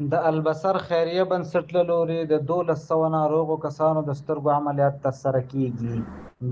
د البصر خیریه بنسټ له لوري د 1200 ناروغو کسانو د سترګو عملیات ترسره کیږي.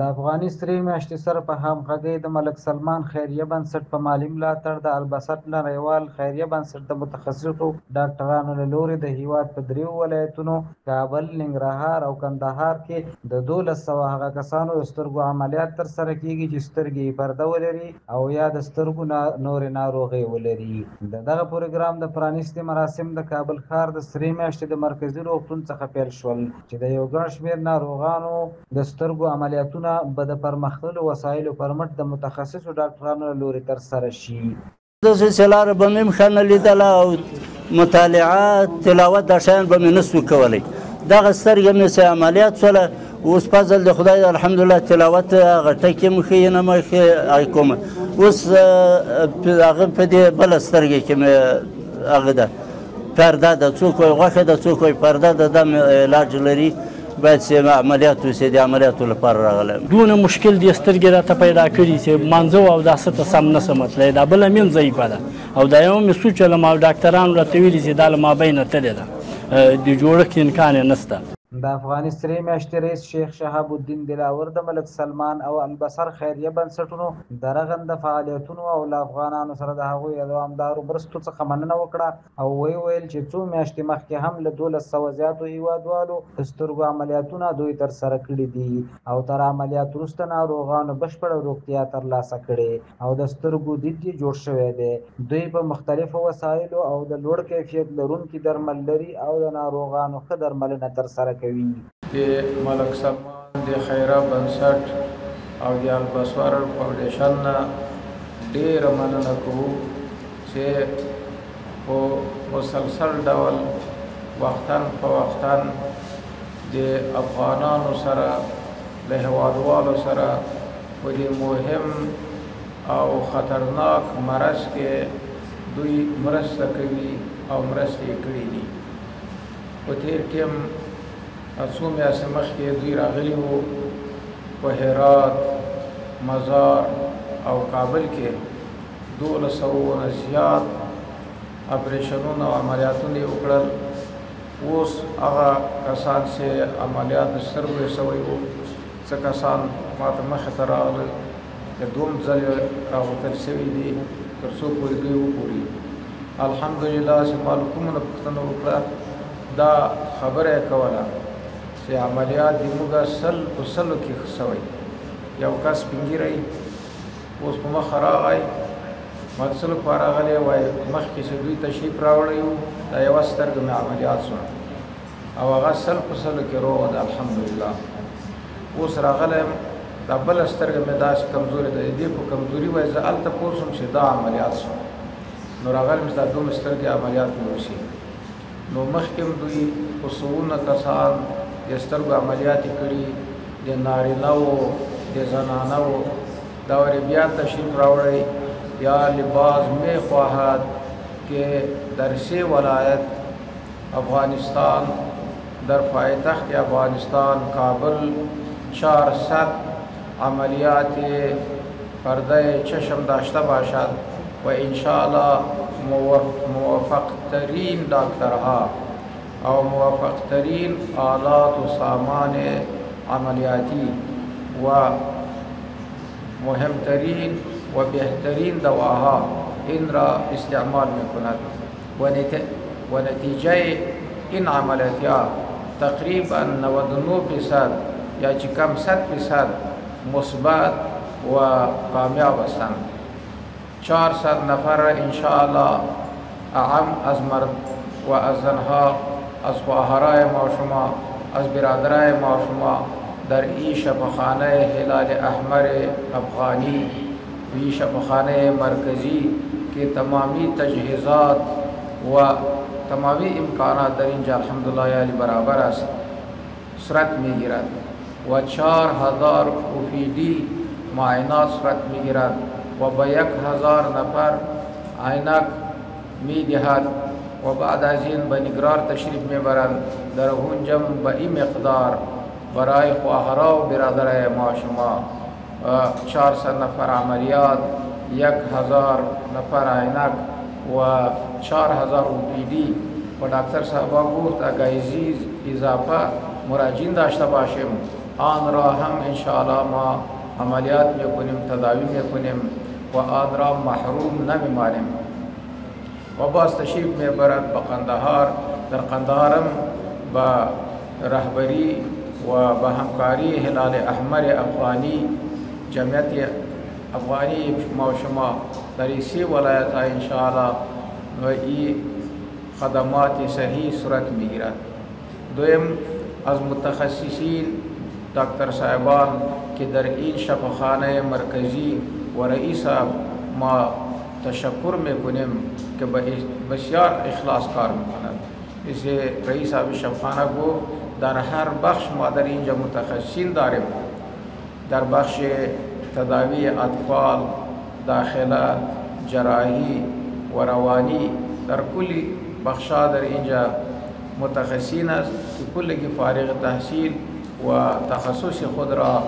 د افغاني سرې میاشتې سره په همغږۍ د ملک سلمان خیریه بنسټ په مالي ملاتړ د البصر نړیوال خیریه بنسټ د متخصصو ډاکټرانو له لوري د هیواد په 3 ولایتونو کابل، ننګرهار او کندهار کې د 1200 هغه کسانو د سترګو عملیات ترسره کیږي چې سترګې یې پرده ولري او یا د سترګو نورې ناروغۍ ولري. دغه پروګرام د پرانیستي مراسم د کابل ښار د سرې میاشتې د مرکزي روغتون څخه پیل شول چې د یو ګڼ شمېر ناروغانو د سترګو عملیاتونه به د پرمختللو وسایلو پر مټ د متخصصو ډاکټرانو له لوري ترسره شي. داسې لاره به مې هم ښه نه لیدله او مطالعه تلاوت دا شیان به مې نسو کولی. دغه سترګه مې چې عملیات شوله اوس فضل د خدای الحمدلله تلاوت هغه ټکي مې ښه نه مې کومه. اوس هغه په دې بله سترګې کې مې هغه ده پرده ده، څوک وایي غوښه ده، څوک وایي پرده ده. دا علاج لري، باید چې عملیات وشي. د عملیاتو لپاره راغلی دونه مشکل دې سترګې راته پیدا کړي چې مانځه او داسې ته سم نه شم تللی. دا بله مین ضعیفه ده او دا یو مې سوچلم او ډاکټرانو راته ویلي چې دا له مابینه تلې ده، د جوړښت امکان یې نشته. د افغاني سرې میاشتې رئیس شیخ شهاب الدین دلاور د ملک سلمان او البصر خیریه بنسټونو د رغنده فعالیتونو او له افغانانو سره د هغوی د دوامدارو مرستو څخه مننه وکړه او ویل چې څو میاشتې مخکې هم له 1200 زیاتو هیوادوالو د سترګو عملیاتونه دوی ترسره کړي دي او تر عملیات وروسته ناروغانو بشپړه روغتیا ترلاسه کړې او د سترګو دید یې جوړ شوی دی. دوی په مختلفو وسایلو او د لوړ کیفیت لرونکي درمل لري او د ناروغانو ښه درملنه ترسره کوي. د ملک سلمان د خیریه بنسټ او د البصر فاونډیشن نه ډېره مننه کوو چې په مسلسل ډول وختاً په وختاً د افغانانو سره له هیوادوالو سره په دې مهم او خطرناک مرض کې دوی مرسته کوي او مرستې یې کړي دي. په تېر کې هم څو میاشتې مخکې دوی راغلي وو په هرات، مزار او کابل کې 1200 نه زیات اپریشنونه او عملیاتونه یې وکړل. اوس هغه کسان چې عملیات د سترګو یې سوی وو څه کسان ما ته مخې ته راغلل د دوم ځل یې راغوښتل سوي دي تر څو پورې دوی وګوري. الحمدلله چې ما له کومو نه پوښتنه وکړه دا خبره یې کوله چې عملیات د موږ 100 په 100 کې ښه سوی. یو کس سپین ږیری اوس په مخه راغی ما د څه لپاره راغلی وایي مخکې چې دوی تشریف راوړی وو دا یوه سترګه مې عملیات شوه او هغه 100 په 100 کې روغه ده الحمدلله. اوس راغلی یم دا بله سترګه مې داسې کمزورې ده، د دې په کمزوري وایي زه هلته پوه شوم چې دا عملیات شوه نو راغلی یم چې دا دومره سترګې عملیات مې وشي. نو مخکې هم دوی په سوونه کسان د سترګو عملیات یې کړي، د نارینه وو د زنانه وو. دا ورې بیا تشریف راوړی یا لباس می خواهد که در 3 ولایت افغانستان در پایتخت افغانستان کابل 400 عملیات پرده چشم داشته باشد و انشاءالله موفق ترین دکترها او موفق ترین آلات و سامان عملیاتی و مهمترین و بهترین دواها این را استعمال میکند و نتیجه این عملیات تقریبا 99% یا چه کم 100% مثبت و کامیاب هستند. 400 نفر انشاءالله اعم از مرد و از زنها، از خواهرای ما شما، از برادرای ما شما در این شفاخانه هلال احمر افغانی و این شفاخانه مرکزی که تمامی تجهیزات و تمامی امکانات در اینجا الحمدلله یعنی برابر است صورت میگیرد و 4000 OPD معاینات صورت میگیرد و با 1000 نفر عینک میدهد و بعد از این به نگرار تشریف میبرند. در اونجا به این مقدار برای خواهرها و برادرای ما شما 400 نفر عملیات، 1000 نفر عینک و 4000 OPD و دکتر صاحبا گفت اگر اضافه مراجعین داشته باشیم آن را هم انشاءالله ما عملیات میکنیم، تداوی میکنیم و آن را محروم نمیمانیم. و باز تشریف میبرد به قندهار. در قندهارم با رهبری و به همکاری هلال احمر افغانی، جمعیت افغانی ما و شما در این 3 ولایت ها انشاءالله و این خدمات صحیح صورت میگیرد. دویم از متخصصین دکتر صاحبان که در این شفاخانه مرکزی و رئیس ما تشکر میکنیم که بسیار اخلاص کار میکنند. جیسے رئیس صاحب شفاخانه گفت در هر بخش ما در اینجا متخصصین داریم. در بخش تداوی اطفال، داخله، جراحی و روانی، در کلی بخشا در اینجا متخصصین است که کلگی فارغ تحصیل و تخصص خود را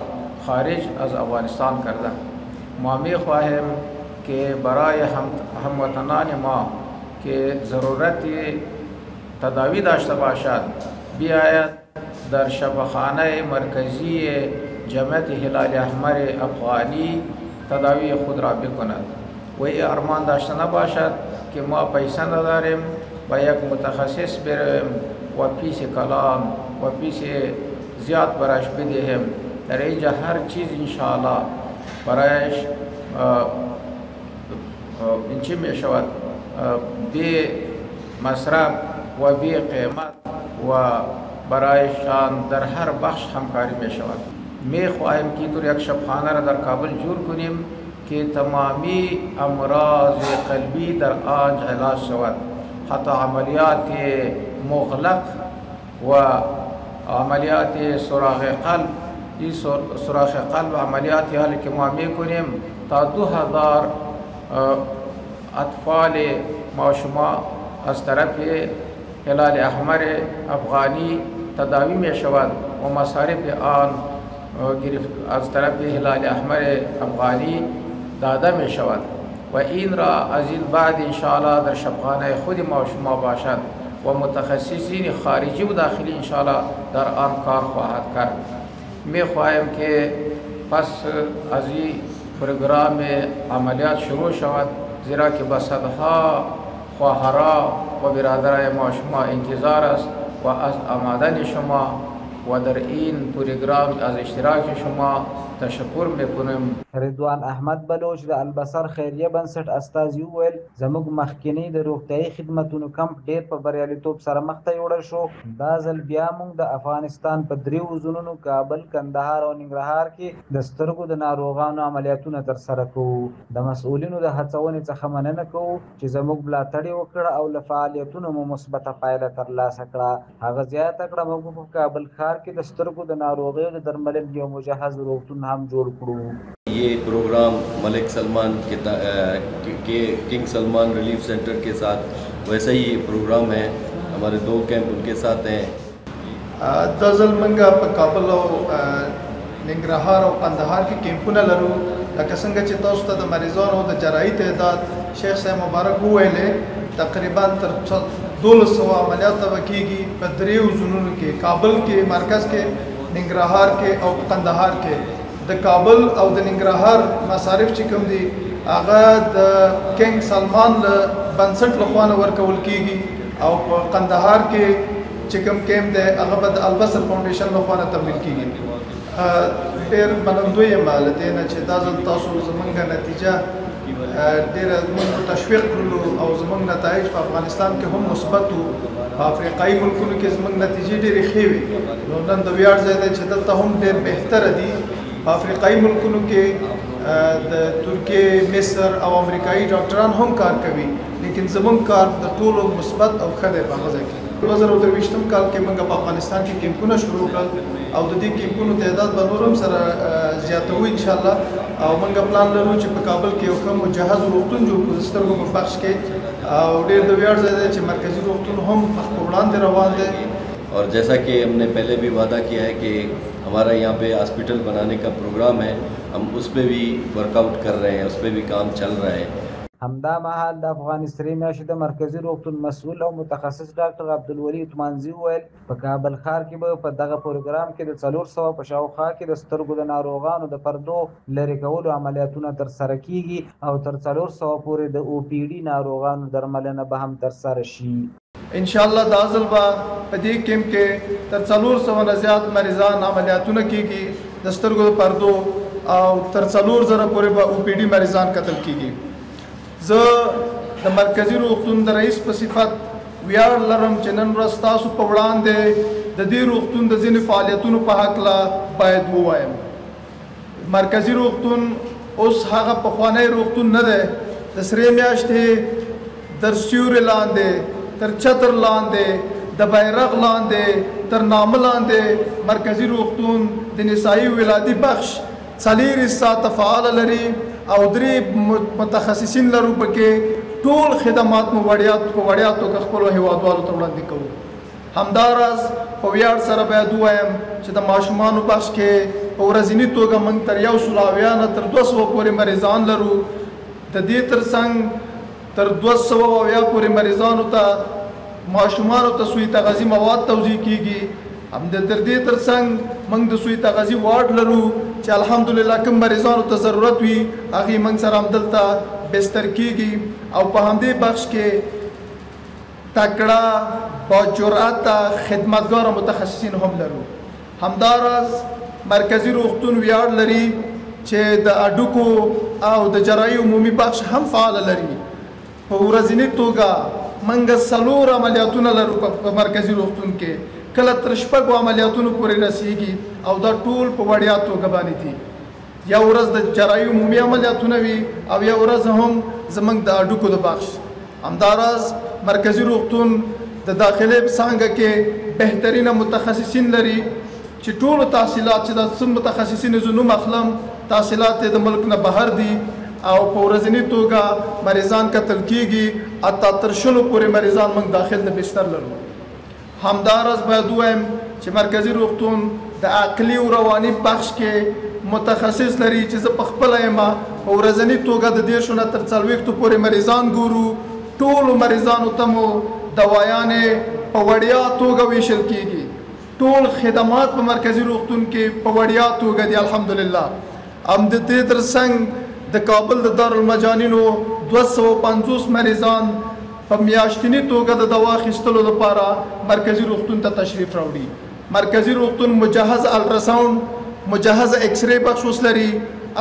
خارج از افغانستان کرده. ما میخواهیم که برای هموطنان ما که ضرورت تداوی داشته باشد بیاید در شفاخانه مرکزی جمعیت هلال احمر افغانی تداوی خود را بکند و این ارمان داشته نباشد که ما پیسه نداریم و یک متخصص برویم و پیس کلان و پیس زیاد برایش بدهیم. در اینجا هر چیز انشاءالله برایش این چی می شود بی مصرف و بی قیمت و برایشان در هر بخش همکاری می شود. می خواهیم که طور یک شفاخانه را در کابل جور کنیم که تمامی امراض قلبی در آنجا علاج شود، حتی عملیات مغلق و عملیات سوراخ قلب. این سوراخ قلب عملیاتی حالی که ما می کنیم تا 2000 اطفال ما شما از طرف هلال احمر افغانی تداوی می شود و مصارف آن از طرف هلال احمر افغانی داده می شود و این را از این بعد انشاءالله در شفاخانه خود ما شما باشد و متخصصین خارجی و داخلی انشاءالله در آن کار خواهد کرد. می خواهیم که پس از این پروگرام عملیات شروع شود، زیرا که به صدها خواهران و برادرای ما شما انتظار است و از آمدن شما و در این پروگرام از اشتراک شما تشکر میکنم. رضوان احمد بلوچ د البصر خیریه بنسټ استازي وویل زموږ مخکینی د روغتیايي خدمتونو کمپ ډیر په بریالیتوب سره مخ ته یوړل شو. دا ځل بیا موږ د افغانستان په 3 وزنونو کابل، کندهار او ننګرهار کې د سترګو د ناروغانو عملیاتونه ترسره کوو. د مسؤلینو د هڅونې څخه مننه کوو چې زموږ ملاتړ یې وکړه او له فعالیتونو مو مثبته پایله ترلاسه کړه. هغه زیاته کړه موږ په کابل ښار کې د سترګو د ناروغیو د درملنې یو مجهز روغتون هم جوړ کړو. ये प्रोग्राम मलिक सलमान के किंग Salman relief centre के साथ वैसा ही प्रोग्राम है. हमारे 2 कैंप उनके साथ हैं. दजल मंगा काबल और निंगरहार और कंदहार के कैंपुना लरू लकसंग चितौस्ता द मरीजों और द जराई तदाद शेख साहब मुबारक हुए ले तकरीबन 200 अमलियात वकीगी बदरी जुनून के काबल के मरकज़ के निंगरहार के और कंदहार के د کابل او د ننګرهار مصارف چې کوم دي هغه د کینګ سلمان له بنسټ لخوا ورکول کیږي او په قندهار کې چې کوم کیمپ دی هغه به د البصر فاونډیشن لخوا تمویل کیږي. ډېر منندوی یم له دې نه چې دا ځل تاسو زموږ نتیجه ډېره موږ تشویق کړلو او زموږ نتایج په افغانستان کې هم مثبت وو. په افریقایي ملکونو کې زموږ نتیجې ډېرې ښې وې. نو نن د ویاړ ځای دی چې دلته هم ډېر بهتره دي. په افریقایي ملکونو کې د ترکیې، مصر او امریکایي ډاکټران هم کار کوي، لیکن زموږ کار د ټولو مثبت او ښه دی په هغه ځای کې. 2023 کال کې موږ په افغانستان کې کیمپونه شروع کړل او د دې کیمپونو تعداد به نور هم سره زیاتوو انشاءالله. او موږ پلان لرو چې په کابل کې یو ښه مجهز روغتون جوړ کړو د سترګو په بخش کې او ډېر د ویاړ ځای دی چې مرکزي روغتون هم په وړاندې روان دی. और जैसा कि हमने पहले भी वादा किया है कि हमारा यहाँ पे हॉस्पिटल बनाने का प्रोग्राम है, हम उस पर भी वर्कआउट कर रहे हैं, उस पर भी काम चल रहा है. همدا مهال د افغان سترې میاشتې د مرکزي روغتون مسؤل او متخصص ډاکټر عبدالولي عثمانزي وویل په کابل ښار کې به په دغه پروګرام کې د 400 په شاوخوا کې د سترګو د ناروغانو د پردو لرې کولو عملیاتونه ترسره کیږي او تر 400 پورې د OPD ناروغانو درملنه به هم ترسره شي. ان شاء الله دا ځل به په دې کیمپ کې تر 400 نه زیات مریضان عملیاتونه کیږي د سترګو د پردو او تر 4,000 پورې به OPD مریضان کتل کیږي. زه د مرکزی روغتون د رئیس په صفت ویاړ لرم چې نن ورځ تاسو په وړاندې د دې روغتون د ځینې فعالیتونو په هکله باید ووایم. مرکزی روغتون اوس هغه پخوانی روغتون نه دی. د سرې میاشتې تر سیوري لاندې تر چتر لاندې د بیرغ لاندې تر نامه لاندې مرکزی روغتون د نسایي ولادي بخش 4 ساعته فعال لري او 3 متخصصین لرو پکې ټول خدمات مو وړیا توګه خپلو هیوادوالو ته وړاندې کوو. همداراز په ویاړ سره باید ووایم چې د ماشومانو بخش کې په ورځني توګه موږ تر 100 نه تر 200 پورې مریضان لرو. د دې ترڅنګ تر 200 پورې مریضانو ته ماشومانو ته سوی تغذیه مواد توزیع کیږي. هم د دې ترڅنګ موږ د سوی تغذیه وارډ لرو چې الحمدلله کوم مریضانو ته ضرورت وي هغه موږ سره همدلته بستر کیږي او په همدې بخش کې تکړه با جرأت خدمتګار متخصصین هم لرو. همداراز مرکزی روغتون ویاړ لري چې د اډوکو او د جراحي عمومي بخش هم فعال لري. په ورځني توګه موږ 4 عملیاتونه لرو په مرکزی روغتون کې. کله تر 6 عملیاتونو پورې رسیږي او دا ټول په وړیا توګه باندې دي. یا ورځ د جراحي عمومي عملیاتونه وي او یا ورځ هم زموږ د اډوکو د بخش. همداراز مرکزی روغتون د داخلي څانګه کې بهترینه متخصصین لري چې ټول تحصیلات چې د سم متخصصین زونو مخلم تحصیلات د ملک نه بهر دي او په ورځني توګه مریضان کتل کیږي. اته تر 100 پورې مریضان موږ داخل د بستر لرو. همداراز باید ووایم چې مرکزی روغتون د عقلي او رواني بخش کې متخصص لري چې زه په خپل یم په ورځني توګه د 10 نه تر 40 پورې مریضان ګورو. ټول مریضانو ته مو دوايانې په وړیا توګه ویشل کیږي. ټول خدمات په مرکزی روغتون کې په وړیا توګه دي الحمدلله. هم د دې ترڅنګ د کابل د دارالمجانینو 250 مریضان په میاشتنی توګه د دوا اخیستلو لپاره مرکزی روغتون ته تشریف راوړي. مرکزی روغتون مجهز الټراساوند مجهز ایکس ری بخش اوس لري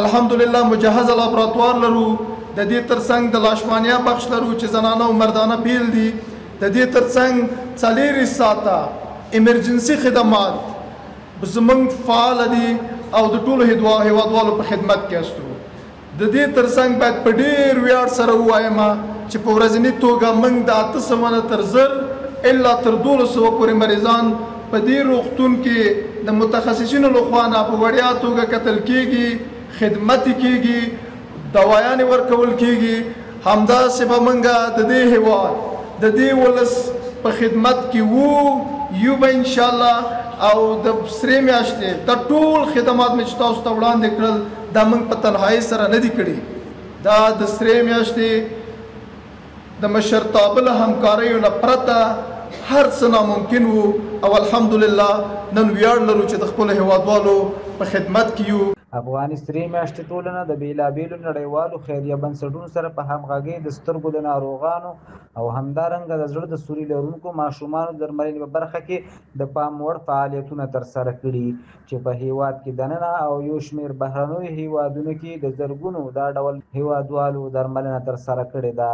الحمدلله. مجهز لابراتوار لرو. د دې ترڅنګ د لاشمانیا بخش لرو چې زنانه او مردانه بیل دي. د دې ترڅنګ 4 ساعته ایمرجنسي خدمات زموږ فعال دي او د ټولو هیوادوالو په خدمت کې استو. د دې ترڅنګ باید په ډېر ویاړ سره ووایم چې په ورځني توګه موږ د 800 نه تر 1000 الا تر 1200 پورې مریضان په دې روغتون کې د متخصصینو لخوا نه په وړیا توګه کتل کیږي، خدمت کیږي، دوايانې ورکول کیږي. همداسې به موږ د دې هیواد د دې ولس په خدمت کې یو به ان شاء الله. او د سرې میاشتې د ټول خدمات مې چې تاسو ته وړاندې کړل دا موږ په تنهایي سره نه دي کړي. دا د سرې میاشتې د مشرتابه له همکاریو نه پرته هر څه ناممکن وو او الحمدلله نن ویاړ لرو چې د خپلو هیوادوالو په خدمت کې یو. افغان سترې میاشتې ټولنه د بېلابېلو نړیوالو خیریه بنسټونو سره په همغږۍ د سترګو د ناروغانو او همدارنګه د زړه د سوري لرونکو ماشومانو درملنې په برخه کې د پام وړ فعالیتونه ترسره کړي چې په هیواد کې دننه او یو شمېر بهرنیو هیوادونو کې د زرګونو دا ډول هیوادوالو درملنه ترسره کړې ده.